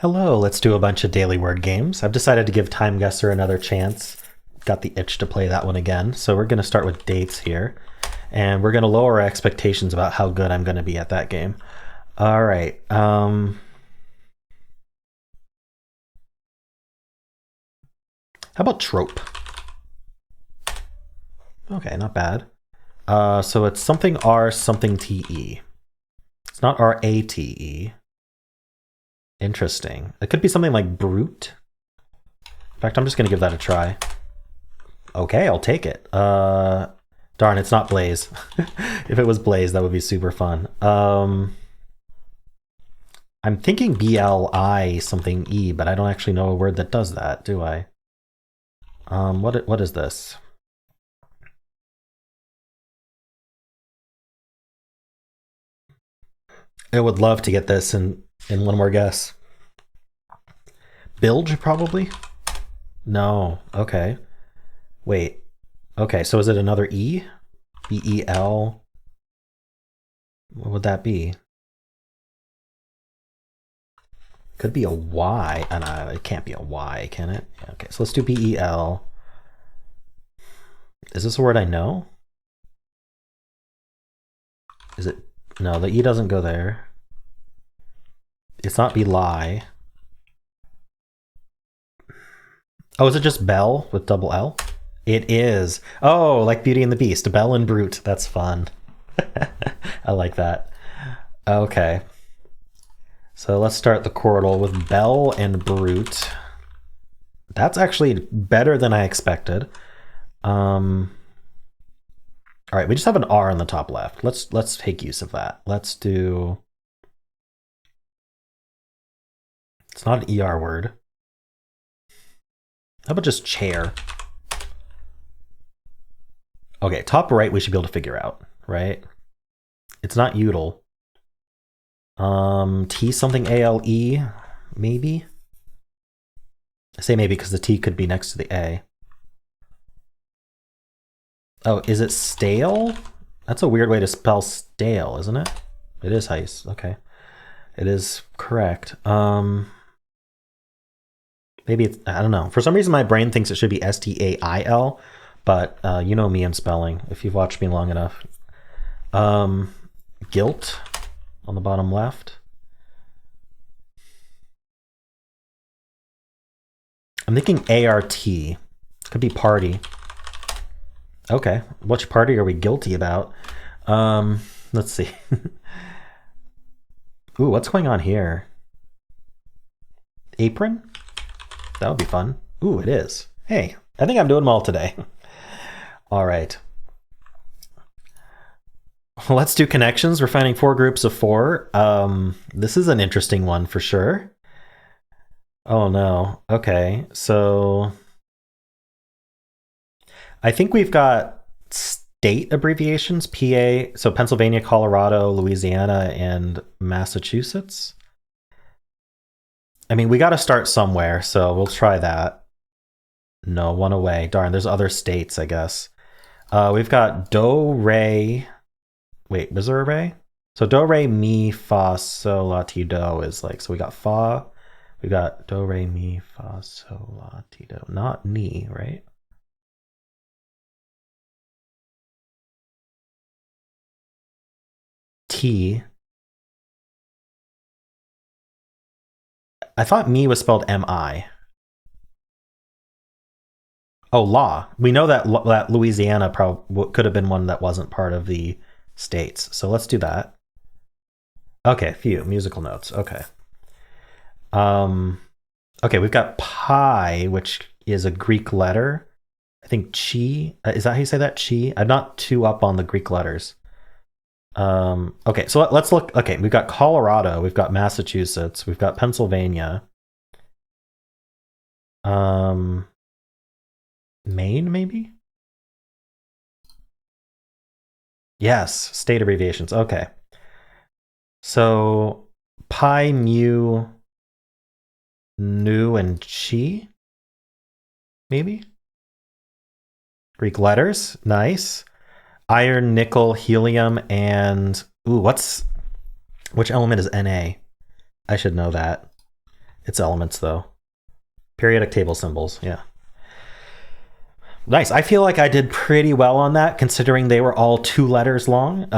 Hello, let's do a bunch of daily word games. I've decided to give TimeGuessr another chance. Got the itch to play that one again. So we're going to start with dates here. And we're going to lower our expectations about how good I'm going to be at that game. All right. How about trope? Okay, not bad. So it's something R, something TE. It's not RATE. Interesting. It could be something like brute. In fact, I'm just going to give that a try. Okay, I'll take it. Darn, it's not Blaze. If it was Blaze, that would be super fun. I'm thinking BLI something E, but I don't actually know a word that does that, do I? What is this? I would love to get this in one more guess. Bilge, probably? No. Okay. Wait. Okay, so is it another E? B-E-L? What would that be? Could be a Y. And it can't be a Y, can it? Okay, so let's do B-E-L. Is this a word I know? Is it? No, the E doesn't go there. It's not be-lie. Oh, is it just Bell with double L? It is. Oh, like Beauty and the Beast. Bell and Brute. That's fun. I like that. Okay. So let's start the Quordle with Bell and Brute. That's actually better than I expected. All right, we just have an R on the top left. Let's take use of that. Let's do. It's not an ER word. How about just chair? Okay, top right we should be able to figure out, right? It's not udel. T something ALE, maybe? I say maybe because the T could be next to the A. Oh, is it stale? That's a weird way to spell stale, isn't it? It is heist. Okay. It is correct. Maybe it's, I don't know. For some reason, my brain thinks it should be STAIL, but you know me and spelling if you've watched me long enough. Guilt on the bottom left. I'm thinking ART. Could be party. Okay, which party are we guilty about? Let's see. Ooh, what's going on here? Apron? That would be fun. Ooh, it is. Hey, I think I'm doing well today. All right. Let's do connections. We're finding 4 groups of 4. This is an interesting one for sure. Oh no. Okay, so I think we've got state abbreviations, PA, so Pennsylvania, Colorado, Louisiana, and Massachusetts. I mean, we got to start somewhere, so we'll try that. No, one away. Darn, there's other states, I guess. We've got do, re. Wait, was there a re? So do, re, mi, fa, sol, la, ti, do is like, so we got fa. We got do, re, mi, fa, sol, la, ti, do. Not ni, right? T. I thought me was spelled M-I. Oh, law. We know that that Louisiana probably could have been one that wasn't part of the states. So let's do that. Okay, few musical notes. Okay. Okay, we've got pi, which is a Greek letter. I think chi. Is that how you say that? Chi? I'm not too up on the Greek letters. Okay, so let's look. Okay, we've got Colorado, we've got Massachusetts, we've got Pennsylvania. Maine, maybe? Yes, state abbreviations. Okay. So pi, mu, nu, and chi, maybe? Greek letters. Nice. Iron, nickel, helium, and ooh, which element is Na? I should know that. It's elements though. Periodic table symbols, yeah. Nice. I feel like I did pretty well on that, considering they were all 2 letters long.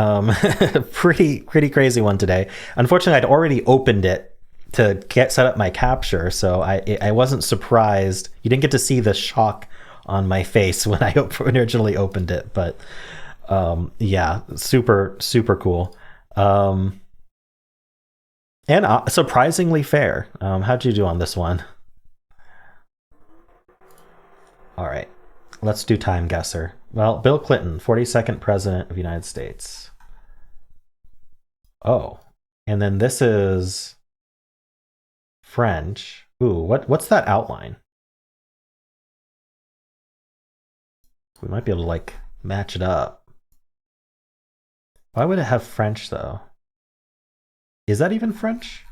Pretty crazy one today. Unfortunately, I'd already opened it to get set up my capture, so I wasn't surprised. You didn't get to see the shock on my face when I originally opened it, but yeah, super cool. And surprisingly fair. How'd you do on this one? All right. Let's do TimeGuessr. Well, Bill Clinton, 42nd President of the United States. Oh, and then this is French. Ooh, what's that outline? We might be able to like match it up. Why would it have French though? Is that even French?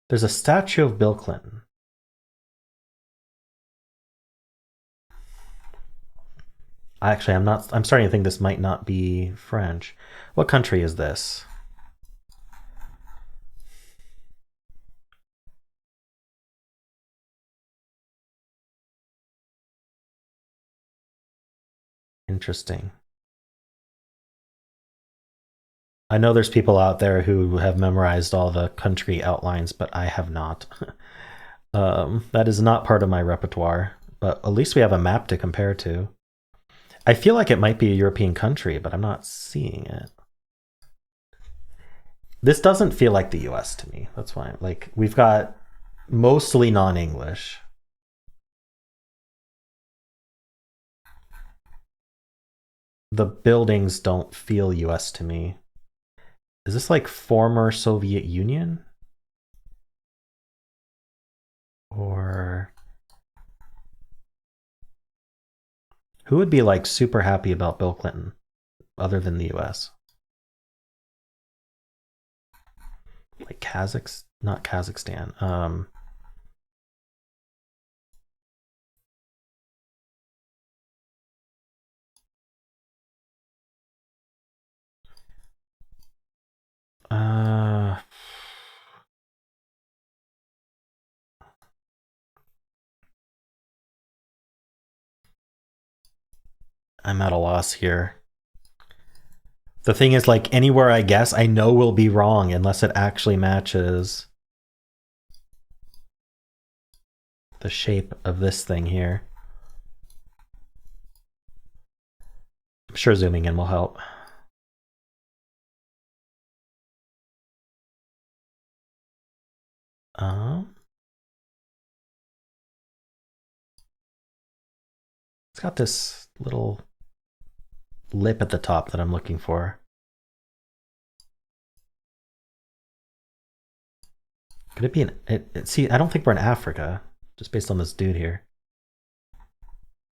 There's a statue of Bill Clinton. Actually, I'm starting to think this might not be French. What country is this? Interesting. I know there's people out there who have memorized all the country outlines, but I have not. That is not part of my repertoire, but at least we have a map to compare to. I feel like it might be a European country, but I'm not seeing it. This doesn't feel like the US to me. That's why, like, we've got mostly non-English. The buildings don't feel US to me. Is this like former Soviet Union? Or who would be like super happy about Bill Clinton other than the US? Like Kazakhstan, not Kazakhstan. I'm at a loss here. The thing is, like, anywhere I guess, I know will be wrong unless it actually matches the shape of this thing here. I'm sure zooming in will help. It's got this little lip at the top that I'm looking for. Could it be see, I don't think we're in Africa, just based on this dude here.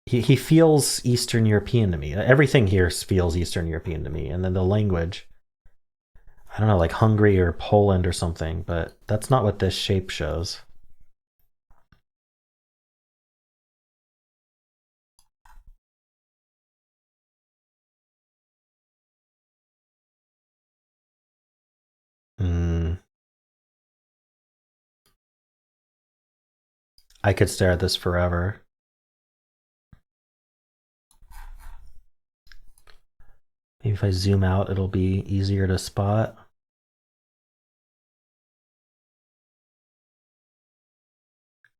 He feels Eastern European to me. Everything here feels Eastern European to me. And then the language, I don't know, like Hungary or Poland or something, but that's not what this shape shows. I could stare at this forever. Maybe if I zoom out, it'll be easier to spot.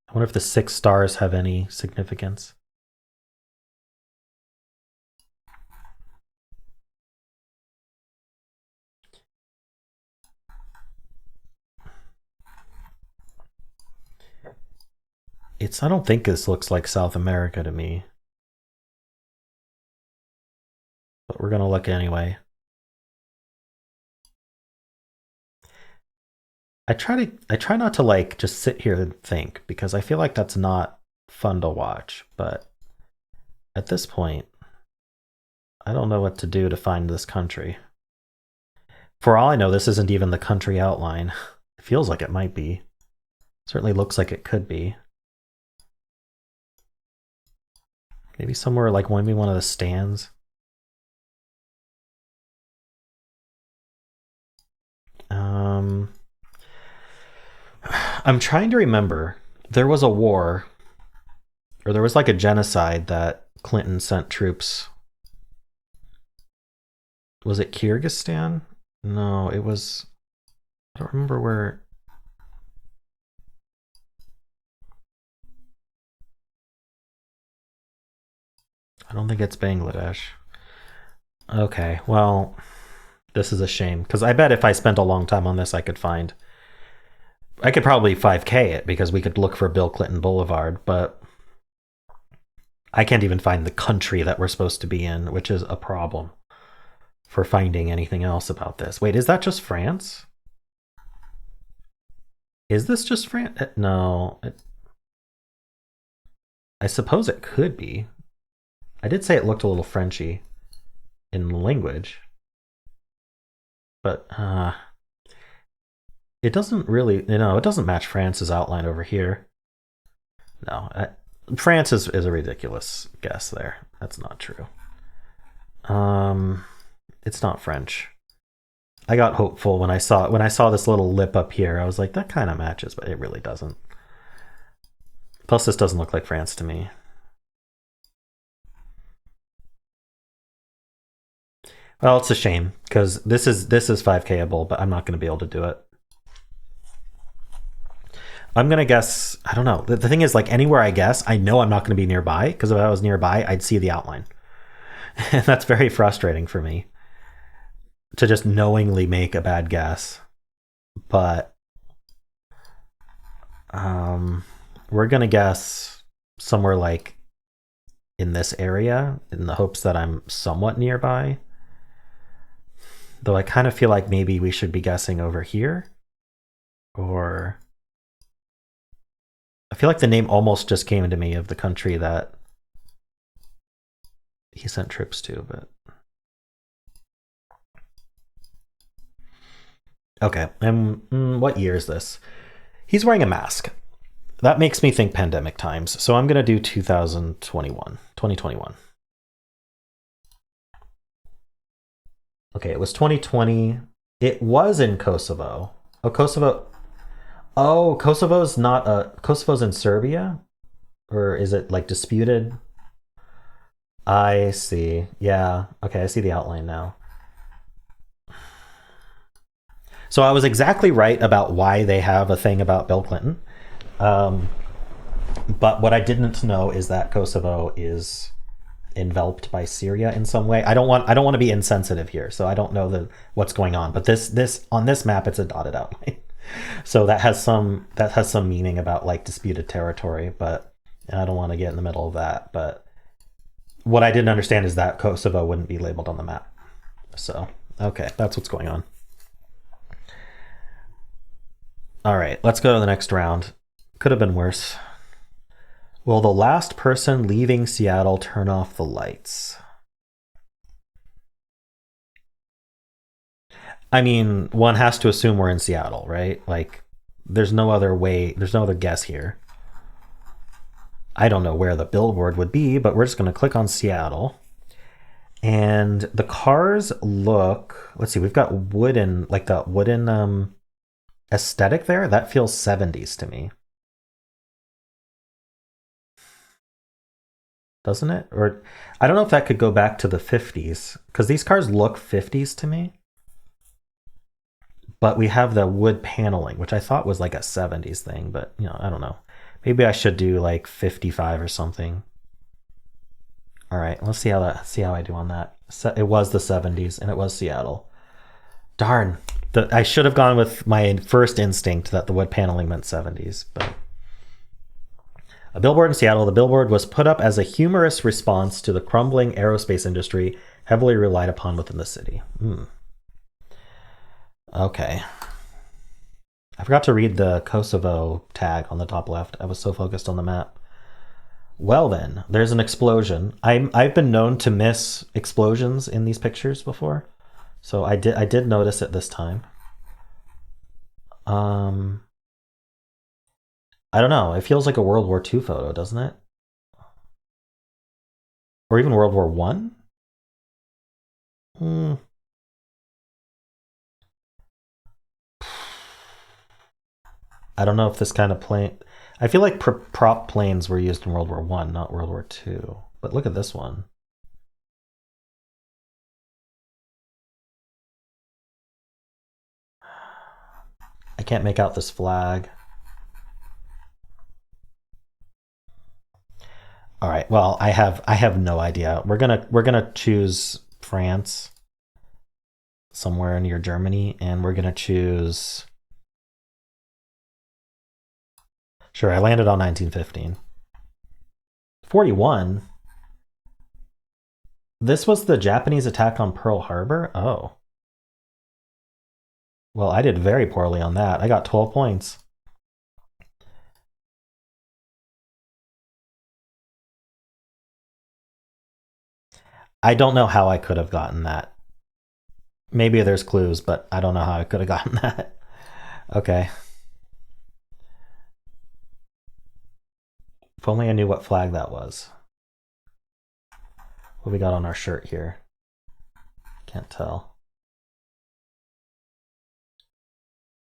I wonder if the 6 stars have any significance. I don't think this looks like South America to me. But we're gonna look anyway. I try not to like just sit here and think, because I feel like that's not fun to watch, but at this point, I don't know what to do to find this country. For all I know, this isn't even the country outline. It feels like it might be. Certainly looks like it could be. Maybe somewhere like maybe one of the stands. I'm trying to remember. There was a war, or there was like a genocide that Clinton sent troops. Was it Kyrgyzstan? No, it was. I don't remember where. I don't think it's Bangladesh. Okay, well, this is a shame because I bet if I spent a long time on this, I could probably 5K it because we could look for Bill Clinton Boulevard, but I can't even find the country that we're supposed to be in, which is a problem for finding anything else about this. Wait, is that just France? Is this just France? No. I suppose it could be. I did say it looked a little Frenchy in language, but it doesn't really, it doesn't match France's outline over here. No, France is a ridiculous guess there. That's not true. It's not French. I got hopeful when I saw this little lip up here. I was like, that kind of matches, but it really doesn't. Plus, this doesn't look like France to me. Well, it's a shame because this is 5Kable, but I'm not going to be able to do it. I'm going to guess, I don't know. The thing is, like, anywhere I guess, I know I'm not going to be nearby because if I was nearby, I'd see the outline. And that's very frustrating for me to just knowingly make a bad guess. But we're going to guess somewhere like in this area in the hopes that I'm somewhat nearby. Though I kind of feel like maybe we should be guessing over here. Or I feel like the name almost just came into me of the country that he sent troops to, but okay. And what year is this? He's wearing a mask. That makes me think pandemic times. So I'm going to do 2021. Okay, it was 2020. It was in Kosovo. Oh, Kosovo. Oh, Kosovo's not Kosovo's in Serbia? Or is it like disputed? I see. Yeah. Okay, I see the outline now. So I was exactly right about why they have a thing about Bill Clinton. But what I didn't know is that Kosovo is enveloped by Syria in some way. I don't want to be insensitive here, so I don't know what's going on. But this on this map, it's a dotted outline, so that has some meaning about like disputed territory. But I don't want to get in the middle of that. But what I didn't understand is that Kosovo wouldn't be labeled on the map. So okay, that's what's going on. All right, let's go to the next round. Could have been worse. Will the last person leaving Seattle turn off the lights? I mean, one has to assume we're in Seattle, right? Like, there's no other way, there's no other guess here. I don't know where the billboard would be, but we're just going to click on Seattle. And the cars look, let's see, we've got wooden, like the wooden aesthetic there. That feels 70s to me. Doesn't it? Or I don't know if that could go back to the 50s because these cars look 50s to me. But we have the wood paneling, which I thought was like a 70s thing, but I don't know. Maybe I should do like 55 or something. All right, let's see how I do on that. It was the 70s and it was Seattle. Darn. I should have gone with my first instinct that the wood paneling meant 70s, but a billboard in Seattle. The billboard was put up as a humorous response to the crumbling aerospace industry heavily relied upon within the city. Okay. I forgot to read the Kosovo tag on the top left. I was so focused on the map. Well then, there's an explosion. I've been known to miss explosions in these pictures before. So I did notice it this time. I don't know. It feels like a World War II photo, doesn't it? Or even World War One? I don't know if this kind of plane. I feel like prop planes were used in World War I, not World War II. But look at this one. I can't make out this flag. All right. Well, I have no idea. We're gonna choose France, somewhere near Germany, and we're gonna choose. Sure, I landed on 1915. 41. This was the Japanese attack on Pearl Harbor? Oh. Well, I did very poorly on that. I got 12 points. I don't know how I could have gotten that. Maybe there's clues, but I don't know how I could have gotten that. Okay. If only I knew what flag that was. What we got on our shirt here? Can't tell.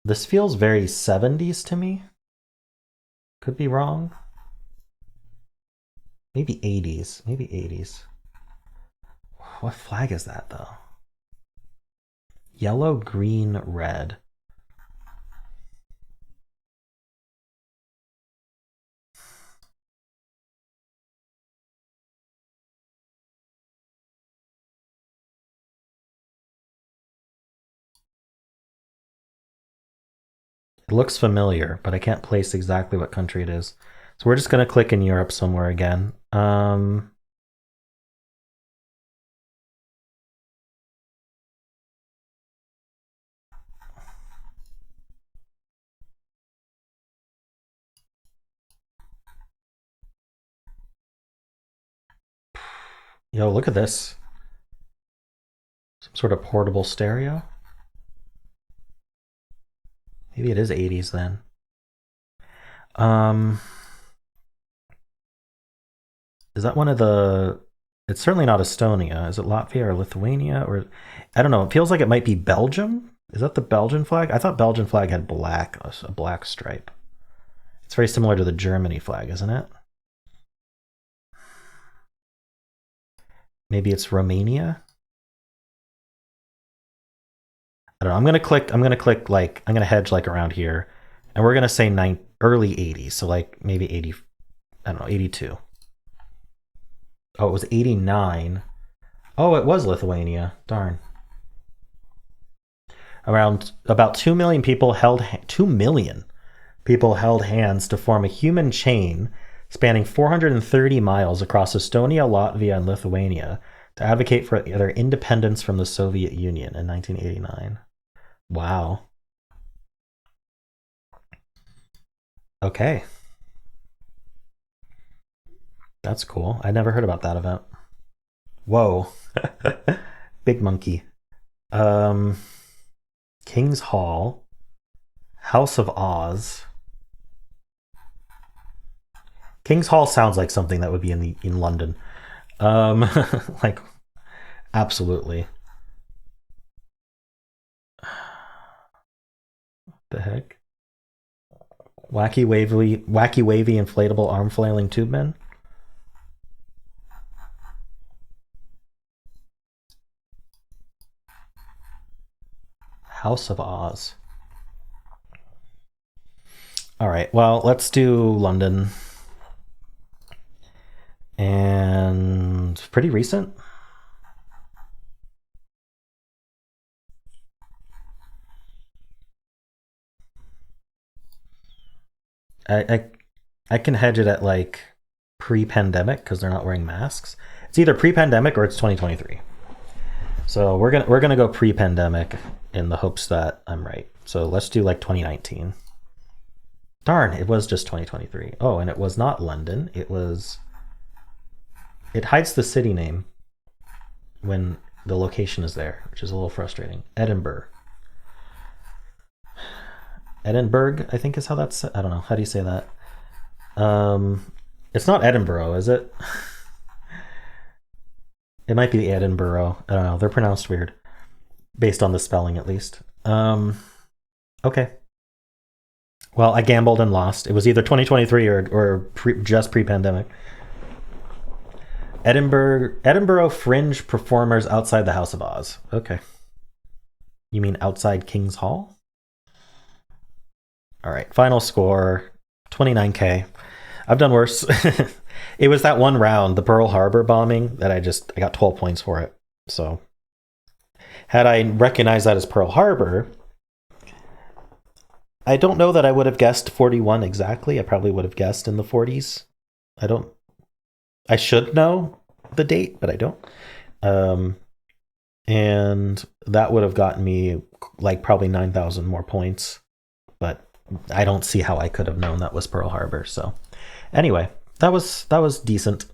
This feels very 70s to me. Could be wrong. Maybe 80s. Maybe 80s. What flag is that, though? Yellow, green, red. It looks familiar, but I can't place exactly what country it is. So we're just going to click in Europe somewhere again. Yo, look at this. Some sort of portable stereo. Maybe it is 80s then. Is that one of the... It's certainly not Estonia. Is it Latvia or Lithuania? Or I don't know. It feels like it might be Belgium. Is that the Belgian flag? I thought Belgian flag had a black stripe. It's very similar to the Germany flag, isn't it? Maybe it's Romania. I don't know. I'm gonna hedge like around here, and we're gonna say early 80s. So like maybe 80. I don't know, 82. Oh, it was 89. Oh, it was Lithuania. Darn. About 2 million people held 2 million people held hands to form a human chain spanning 430 miles across Estonia, Latvia, and Lithuania to advocate for their independence from the Soviet Union in 1989. Wow. Okay. That's cool. I never heard about that event. Whoa. Big monkey. King's Hall. House of Oz. King's Hall sounds like something that would be in London. Like, absolutely. The heck? Wacky wavy inflatable arm flailing tube men. House of Oz. All right, well, let's do London. And pretty recent. I can hedge it at like pre-pandemic because they're not wearing masks. It's either pre-pandemic or it's 2023. So we're gonna go pre-pandemic in the hopes that I'm right. So let's do like 2019. Darn, it was just 2023. Oh, and it was not London. It hides the city name when the location is there, which is a little frustrating. Edinburgh, I think is how that's. I don't know. How do you say that? It's not Edinburgh, is it? It might be Edinburgh. I don't know. They're pronounced weird, based on the spelling at least. Okay. Well, I gambled and lost. It was either 2023 or just pre-pandemic. Edinburgh Fringe performers outside the House of Oz. Okay. You mean outside King's Hall? All right, final score, 29K. I've done worse. It was that one round, the Pearl Harbor bombing, that I got 12 points for it. So had I recognized that as Pearl Harbor, I don't know that I would have guessed 41 exactly. I probably would have guessed in the 40s. I should know the date, but I don't. And that would have gotten me like probably 9,000 more points. But I don't see how I could have known that was Pearl Harbor. So anyway, that was decent.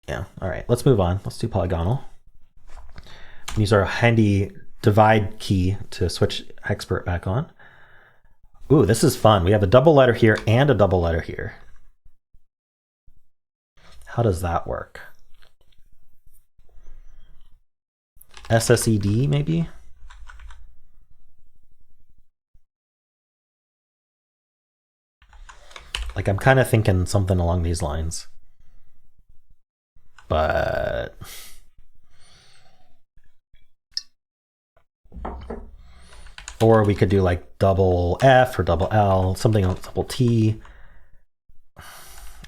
Yeah, all right, let's move on. Let's do Polygonle. Use our handy divide key to switch expert back on. Ooh, this is fun. We have a double letter here and a double letter here. How does that work? SSED maybe? Like, I'm kind of thinking something along these lines. But or we could do like double F or double L, something else, double T.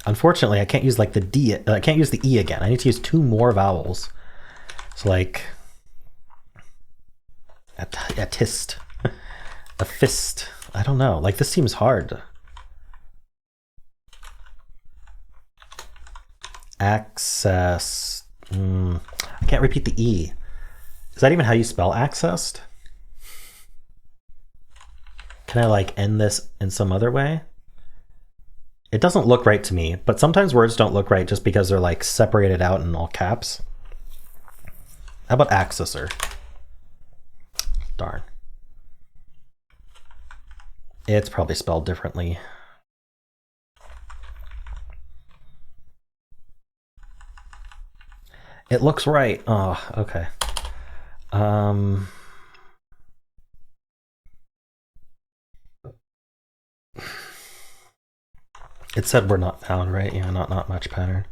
Unfortunately, I can't use like the D. I can't use the E again. I need to use 2 more vowels. So like a tist, a fist. I don't know. Like, this seems hard. Access. I can't repeat the E. Is that even how you spell accessed? Can I like end this in some other way? It doesn't look right to me, but sometimes words don't look right just because they're like separated out in all caps. How about accessor? Darn. It's probably spelled differently. It looks right. Oh, okay. It said we're not found, right? Yeah, not much pattern.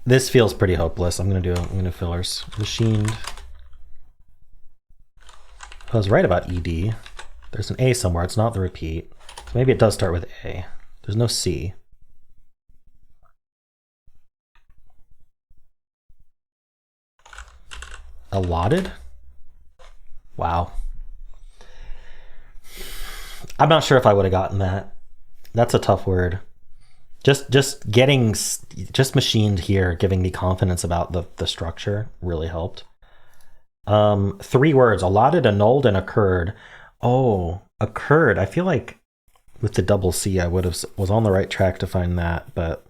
This feels pretty hopeless. I'm gonna fillers. Machined. I was right about ED. There's an A somewhere. It's not the repeat. So maybe it does start with A. There's no C. Allotted? Wow. I'm not sure if I would have gotten that. That's a tough word. Just machined here, giving me confidence about the structure really helped. 3 words: allotted, annulled, and occurred. Oh, occurred. I feel like with the double C, I was on the right track to find that, but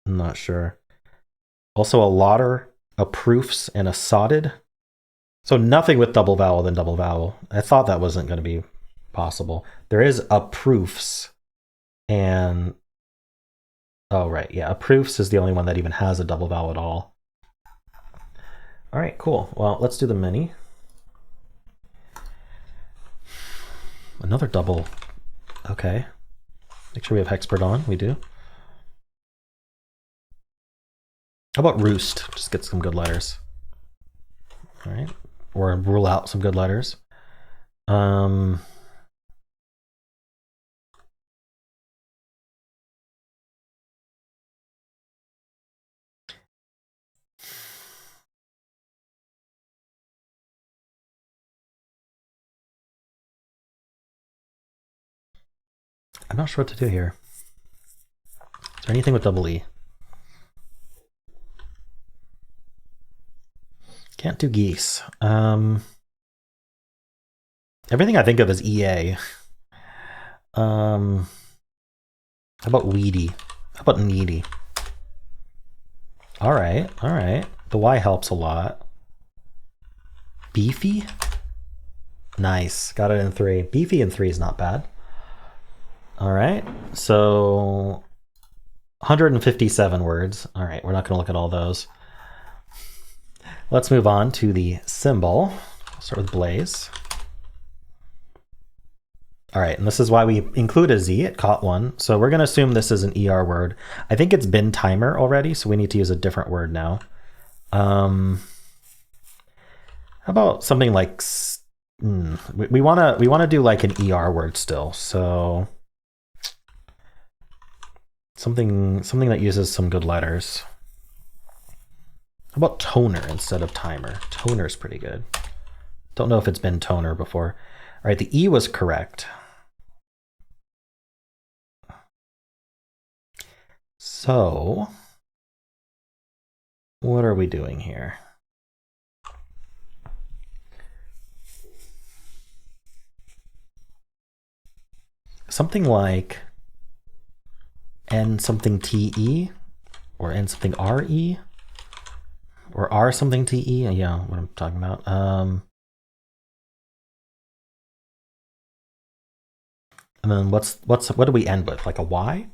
I'm not sure. Also, a lotter, a proofs, and a sodded. So nothing with double vowel than double vowel. I thought that wasn't going to be possible. There is a proofs, and oh right, yeah, a proofs is the only one that even has a double vowel at all. All right, cool. Well, let's do the mini. Another double. Okay. Make sure we have Hexpert on. We do. How about roost? Just get some good letters. All right. Or rule out some good letters. I'm not sure what to do here. Is there anything with double E? Can't do geese. Everything I think of is EA. How about weedy? How about needy? All right, all right. The Y helps a lot. Beefy? Nice, got it in 3. Beefy in 3 is not bad. All right, so 157 words. All right, we're not going to look at all those. Let's move on to the symbol. I'll start with Blaze. All right, and this is why we include a Z. It caught one. So we're going to assume this is an ER word. I think it's been timer already, so we need to use a different word now. How about something like we want to do like an ER word still. So something that uses some good letters. How about toner instead of timer? Toner is pretty good. Don't know if it's been toner before. All right, the E was correct. So what are we doing here? Something like N something TE or N something RE or R something TE. Yeah, what I'm talking about. And then what do we end with? Like a Y?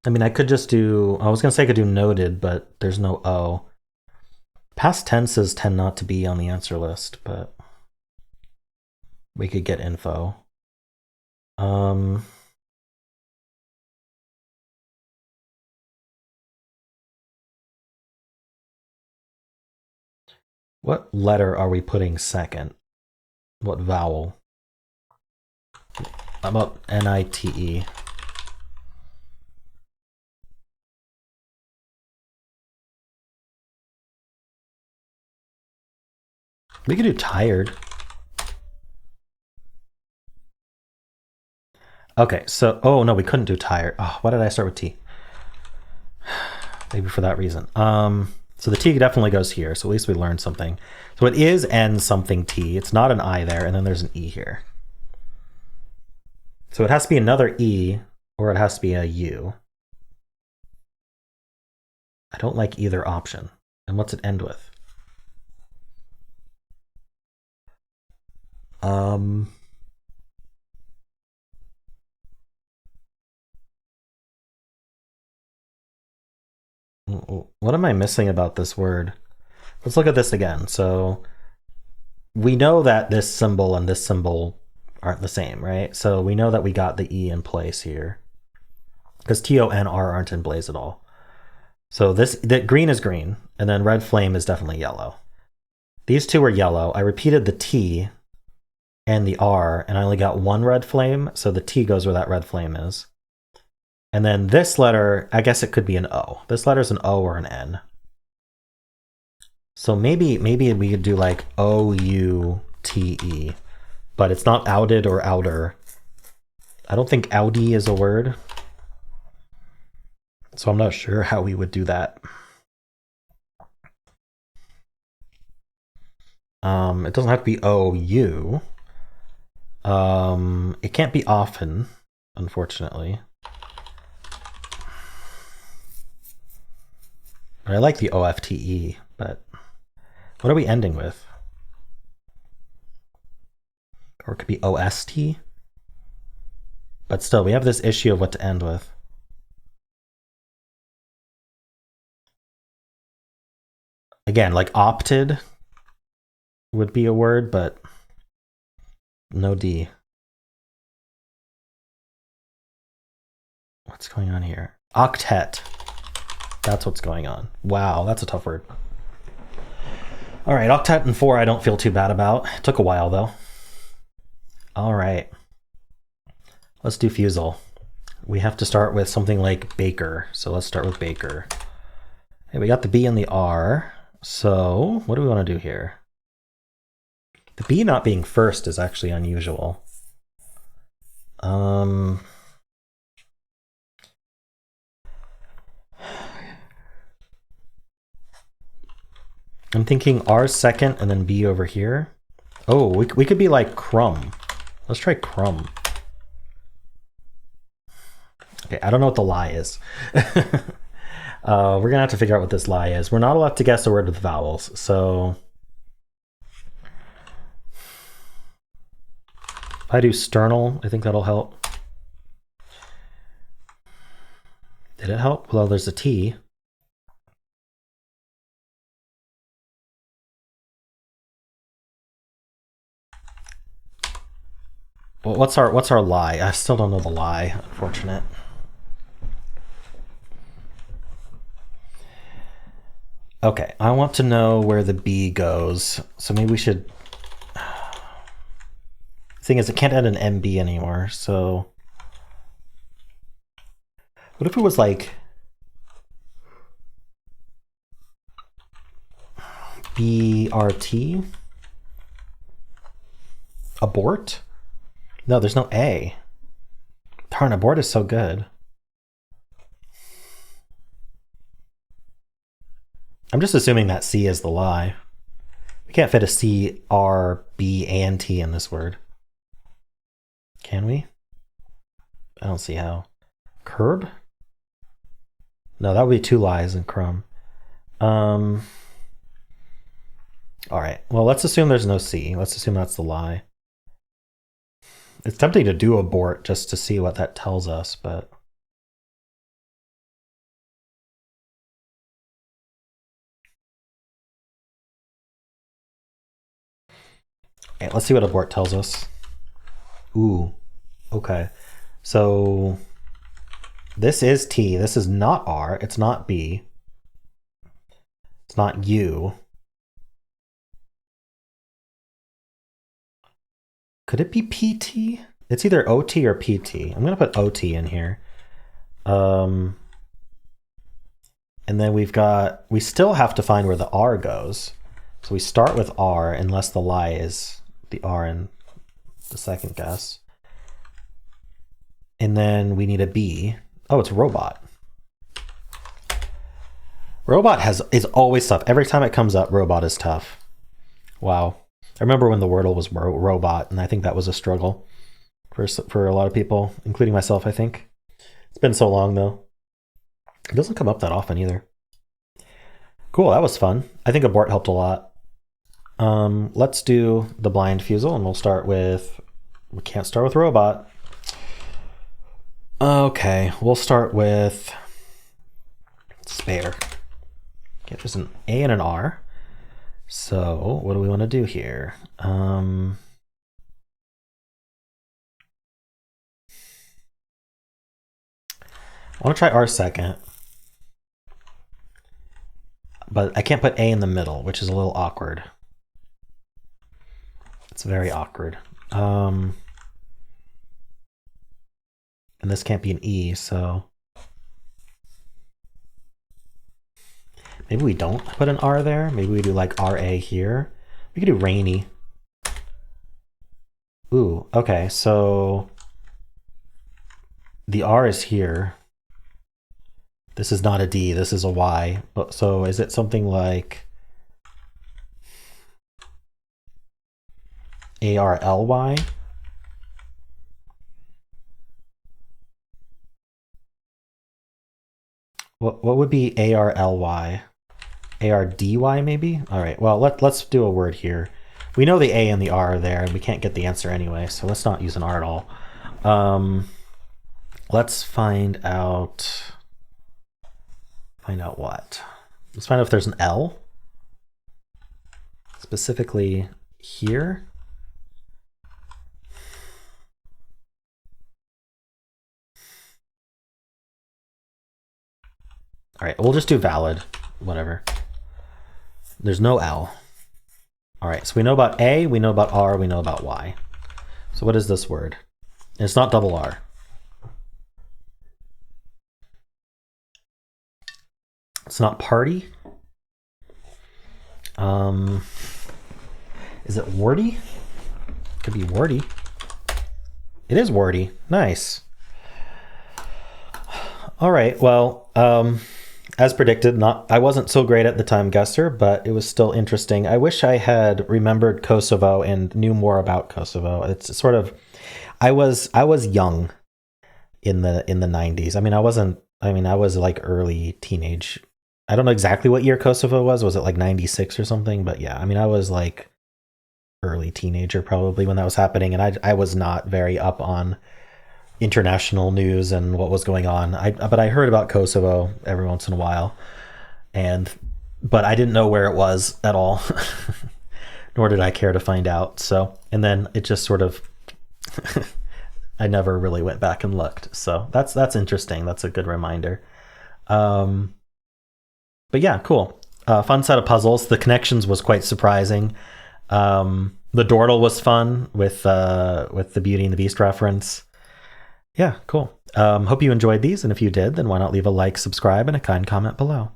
I mean, I could just do, I was going to say I could do noted, but there's no O. Past tenses tend not to be on the answer list, but we could get info. What letter are we putting second? What vowel? How about NITE? We could do tired. Okay, so, oh no, we couldn't do tired. Oh, why did I start with T? Maybe for that reason. So the T definitely goes here, so at least we learned something. So it is N something T. It's not an I there, and then there's an E here. So it has to be another E, or it has to be a U. I don't like either option. And what's it end with? What am I missing about this word? Let's look at this again. So we know that this symbol and this symbol aren't the same, right? So we know that we got the E in place here because T, O, N, R aren't in Blaze at all. So that green is green, and then red flame is definitely yellow. These two are yellow. I repeated the T and the R, and I only got one red flame, so the T goes where that red flame is. And then this letter, I guess it could be an O. This letter's an O or an N. So maybe we could do like O-U-T-E, but it's not outed or outer. I don't think Audi is a word. So I'm not sure how we would do that. It doesn't have to be O-U. It can't be often, unfortunately. I like the OFTE, but what are we ending with? Or it could be OST. But still, we have this issue of what to end with. Again, like opted would be a word, but no D. What's going on here? Octet. That's what's going on. Wow, that's a tough word. All right, octet and 4 I don't feel too bad about. It took a while though. All right, let's do Fusele. We have to start with something like baker. So let's start with baker. Hey, we got the B and the R. So what do we want to do here? The B not being first is actually unusual. I'm thinking R second and then B over here. Oh, we could be like crumb. Let's try crumb. Okay, I don't know what the lie is. We're gonna have to figure out what this lie is. We're not allowed to guess a word with vowels, so if I do sternal, I think that'll help. Did it help? Well, there's a T. Well, what's our lie? I still don't know the lie. Unfortunate. Okay, I want to know where the B goes. So maybe we should. Thing is, it can't add an MB anymore. So what if it was like BRT? Abort? No, there's no A. Darn, abort is so good. I'm just assuming that C is the lie. We can't fit a C, R, B, and T in this word. Can we? I don't see how. Curb? No, that would be two lies in crumb. All right, well, let's assume there's no C. Let's assume that's the lie. It's tempting to do abort just to see what that tells us, but okay, let's see what abort tells us. Ooh, okay. So this is T. This is not R. It's not B. It's not U. Could it be PT? It's either OT or PT. I'm going to put OT in here. And then we still have to find where the R goes. So we start with R unless the lie is the R in the second guess. And then we need a B. Oh, it's robot. Robot is always tough. Every time it comes up, robot is tough. Wow. I remember when the wordle was robot, and I think that was a struggle for a lot of people, including myself, I think. It's been so long, though. It doesn't come up that often, either. Cool, that was fun. I think abort helped a lot. Let's do the blind Fusele, and we'll start with... We can't start with robot. Okay, we'll start with spare. Okay, there's an A and an R. So what do we want to do here? I want to try R second. But I can't put A in the middle, which is a little awkward. It's very awkward. And this can't be an E, so maybe we don't put an R there. Maybe we do like RA here. We could do rainy. Ooh, okay, so the R is here. This is not a D, this is a Y. So is it something like ARLY? What would be ARLY? ARDY maybe? All right, well, let's do a word here. We know the A and the R are there, and we can't get the answer anyway, so let's not use an R at all. Let's find out what? Let's find out if there's an L, specifically here. All right, we'll just do valid, whatever. There's no L. All right, so we know about A, we know about R, we know about Y. So what is this word? It's not double R. It's not party. Is it warty? Could be warty. It is warty. Nice. All right, well, as predicted, I wasn't so great at the TimeGuessr, but it was still interesting. I wish I had remembered Kosovo and knew more about Kosovo. It's sort of, I was young, in the 90s. I mean, I was like early teenage. I don't know exactly what year Kosovo was. Was it like 96 or something? But yeah, I mean, I was like early teenager probably when that was happening, and I was not very up on international news and what was going on. But I heard about Kosovo every once in a while, but I didn't know where it was at all, nor did I care to find out. So, and then it just sort of, I never really went back and looked. So that's interesting. That's a good reminder. But yeah, cool. Fun set of puzzles. The Connections was quite surprising. The Dordle was fun with the Beauty and the Beast reference. Yeah, cool. Hope you enjoyed these, and if you did, then why not leave a like, subscribe, and a kind comment below.